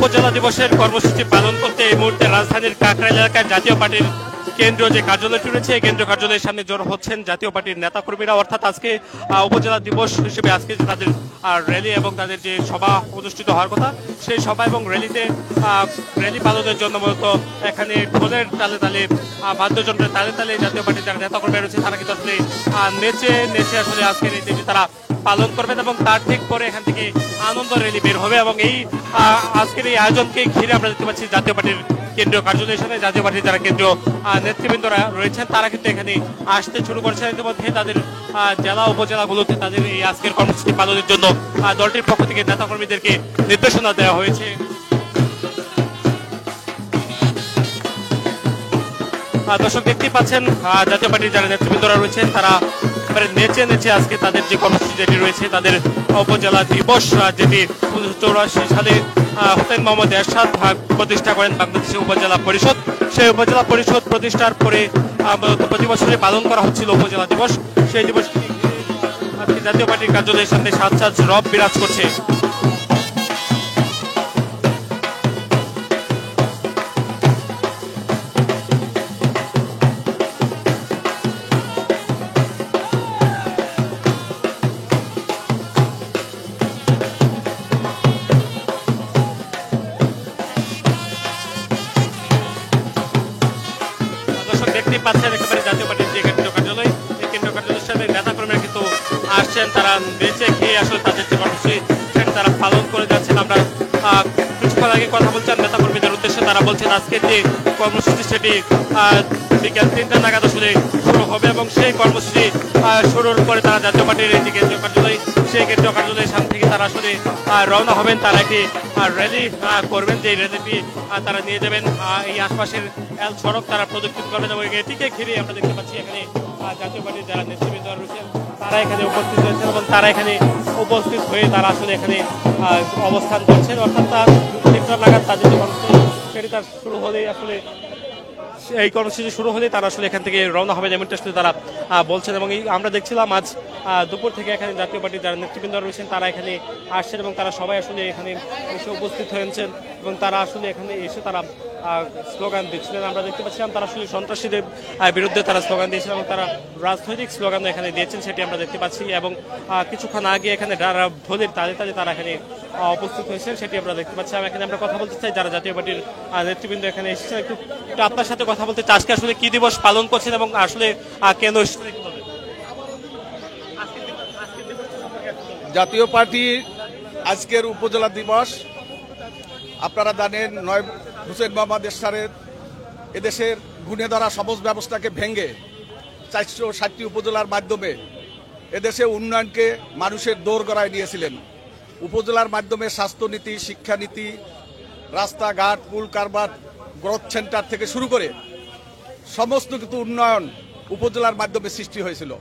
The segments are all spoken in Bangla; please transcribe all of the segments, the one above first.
উপজেলা দিবসের কর্মসূচি পালন করতে এই মুহূর্তে রাজধানীর কাকরাইল এলাকায় জাতীয় পার্টির কেন্দ্রীয় যে কার্যালয়টি রয়েছে কেন্দ্রীয় কার্যালয়ের সামনে জড়ো হচ্ছেন জাতীয় পার্টির নেতাকর্মীরা। অর্থাৎ আজকে উপজেলা দিবস হিসেবে আজকে তাদের র্যালি এবং তাদের যে সভা অনুষ্ঠিত হওয়ার কথা সেই সভা এবং র্যালি পালনের জন্য মূলত এখানে ঢোলের তালে তালে বাদ্যযন্ত্রের তালে তালে জাতীয় পার্টির যারা নেতাকর্মীরা রয়েছে তারা কিন্তু আসলে নেচে নেচে আসলে আজকের এই দিনটি তারা পালন করবেন এবং তার ঠিক পরে এখান থেকে আনন্দ র্যালি বের হবে। এবং এই আজকের এই আয়োজনকে ঘিরে আমরা দেখতে পাচ্ছি জাতীয় পার্টির কেন্দ্রীয় কার্যালয়ের সামনে জাতীয় পার্টির যারা কেন্দ্রীয় নেতৃবৃন্দরা রয়েছেন তারা কিন্তু এখানে আসতে শুরু করেছেন। ইতিমধ্যে তাদের জেলা উপজেলাগুলোতে তাদের এই আজকের কর্মসূচি পালনের জন্য দলটির পক্ষ থেকে নেতাকর্মীদেরকে নির্দেশনা দেওয়া হয়েছে। দর্শক দেখতেই পাচ্ছেন জাতীয় পার্টির যারা নেতৃবৃন্দরা রয়েছেন তারা নেচে নেচে আজকে তাদের যে কর্মসূচি যেটি রয়েছে তাদের উপজেলা দিবস যেটি 1984 সালে হোসেন মোহাম্মদ এরশাদ প্রতিষ্ঠা করেন বাংলাদেশের উপজেলা পরিষদ। সেই উপজেলা পরিষদ প্রতিষ্ঠার পরে প্রতি বছরে পালন করা হচ্ছিল উপজেলা দিবস। সেই দিবসটি আজকে জাতীয় পার্টির কার্যালয়ের সামনে সাজ সাজ রব বিরাজ করছে। দেখতে পাচ্ছেন একেবারে জাতীয় পার্টির যে কেন্দ্রীয় কার্যালয় এই কেন্দ্রীয় কার্যালয়ের সামনে নেতাকর্মীরা কিন্তু আসছেন, তারা বেঁচে খেয়ে আসলে তাদের যে কর্মসূচি তারা পালন করে যাচ্ছেন। আমরা কিছুক্ষণ আগে কথা বলছেন নেতাকর্মীদের উদ্দেশ্যে, তারা বলছেন আজকের যে কর্মসূচি সেটি বিকেল 3টা নাগাদ আসলে শুরু হবে এবং সেই কর্মসূচি শুরুর পরে তারা জাতীয় পার্টির এই যে কেন্দ্রীয় কার্যালয় সেই কেন্দ্রীয় কার্যালয়ের সামনে থেকে তারা আসলে রওনা হবেন। তারা একটি র্যালি করবেন, যে র্যালিটি তারা নিয়ে যাবেন এই আশপাশের সড়ক তারা প্রদক্ষিণ করবেন এবং এটিকে ঘিরে আমরা দেখতে পাচ্ছি এখানে জাতীয় পার্টির যারা নেতৃবৃন্দ রয়েছেন তারা এখানে উপস্থিত রয়েছেন এবং তারা এখানে উপস্থিত হয়ে তারা আসলে এখানে অবস্থান করছেন। অর্থাৎ তার 3টা নাগাদ তাদের যে কর্মসূচি সেটি তার শুরু হলেই আসলে এই কর্মসূচি শুরু হলে তারা আসলে এখান থেকে রওনা হবে যেমনটা আসলে তারা বলছেন। এবং আমরা দেখছিলাম আজ দুপুর থেকে এখানে জাতীয় পার্টির যারা নেতৃবৃন্দ রয়েছেন তারা এখানে আসছেন এবং তারা সবাই আসলে এখানে এসে উপস্থিত হয়েছেন এবং তারা আসলে এখানে এসে তারা স্লোগান দিচ্ছিলেন। আমরা দেখতে পাচ্ছিলাম তারা আসলে সন্ত্রাসীদের বিরুদ্ধে তারা স্লোগান দিয়েছিলেন এবং তারা রাজনৈতিক স্লোগানও এখানে দিয়েছেন সেটি আমরা দেখতে পাচ্ছি। এবং কিছুক্ষণ আগে এখানে ঢোলের তালে তালে তারা এখানে উপস্থিত হয়েছেন সেটি আমরা দেখতে পাচ্ছি। এখানে আমরা কথা বলতে চাই যারা জাতীয় পার্টির নেতৃবৃন্দ এখানে এসেছেন, একটু আপনার সাথে কথা বলতে চাই। আজকে আসলে কি দিবস পালন করছেন এবং আসলে কেন জাতীয় পার্টি আজকের উপজেলা দিবস আপনারা জানেন 9 হোসেন মোহাম্মদ এরশাদের এদেশের গুণে ধরা সমাজ ব্যবস্থাকে ভেঙে 460টি উপজেলার মাধ্যমে এদেশে উন্নয়নকে মানুষের দোরগোড়ায় নিয়েছিলেন। উপজেলার মাধ্যমে স্বাস্থ্যনীতি, শিক্ষানীতি, রাস্তাঘাট, পুল কারবার, গ্রোথ সেন্টার থেকে শুরু করে সমস্ত কিছু উন্নয়ন উপজেলার মাধ্যমে সৃষ্টি হয়েছিল।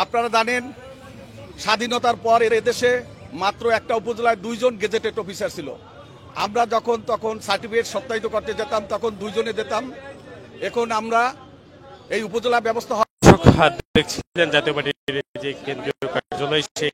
আপনারা জানেন স্বাধীনতার পর এদেশে মাত্র একটা উপজেলায় 2 জন গেজেটেড অফিসার ছিল। আমরা তখন সার্টিফিকেট সত্যায়িত করতে যেতাম তখন 2 জনে যেতাম। এখন আমরা এই উপজেলা ব্যবস্থা দেখছিলেন জাতীয় পার্টির যে কেন্দ্রীয় কার্যালয় সেই